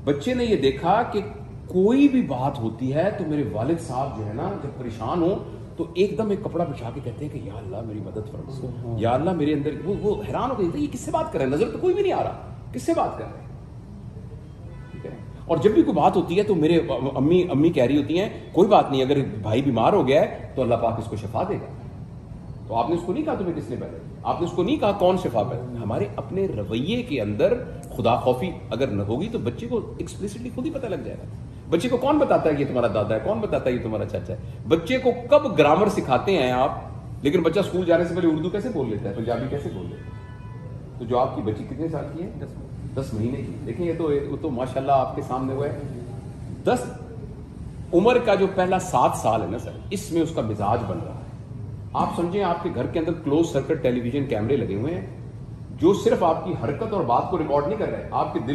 बच्चे ने ये देखा कि कोई भी बात होती है तो मेरे वालिद साहब जो है ना, जब परेशान हो तो एकदम एक कपड़ा बिछा के कहते हैं कि या अल्लाह मेरी मदद फरमा, या अल्लाह मेरे अंदर। वो हैरान हो गए, ये किससे बात कर रहे हैं, नजर तो कोई भी नहीं आ रहा, किससे बात कर रहे हैं। ठीक है। और जब भी कोई बात होती है तो मेरे अम्मी कह रही होती हैं, कोई बात नहीं, अगर भाई बीमार हो गया है तो अल्लाह पाक इसको शिफा देगा। तो आपने उसको नहीं कहा तुम्हें किसने पैदा, आपने उसको नहीं कहा कौन शिफा पैदा। हमारे अपने रवैये के अंदर खुदा खौफी अगर न होगी तो बच्चे को एक्सप्लिसिटली खुद ही पता लग जाएगा। बच्चे को कौन बताता है कि ये तुम्हारा दादा है, कौन बताता है ये तुम्हारा चाचा है। बच्चे को कब ग्रामर सिखाते हैं आप, लेकिन बच्चा स्कूल जाने से पहले उर्दू कैसे बोल लेता है, पंजाबी कैसे बोल लेता है। तो जो आपकी बच्ची कितने साल की है, 10 महीने की, देखिए ये तो माशाल्लाह आपके सामने हुआ है। 10 उम्र का जो पहला 7 साल है ना सर, इसमें उसका मिजाज बन रहा है। आप समझें आपके घर के अंदर क्लोज सर्किट टेलीविजन कैमरे लगे हुए हैं जो सिर्फ आपकी हरकत और बात को रिकॉर्ड नहीं कर रहे, आपके दिल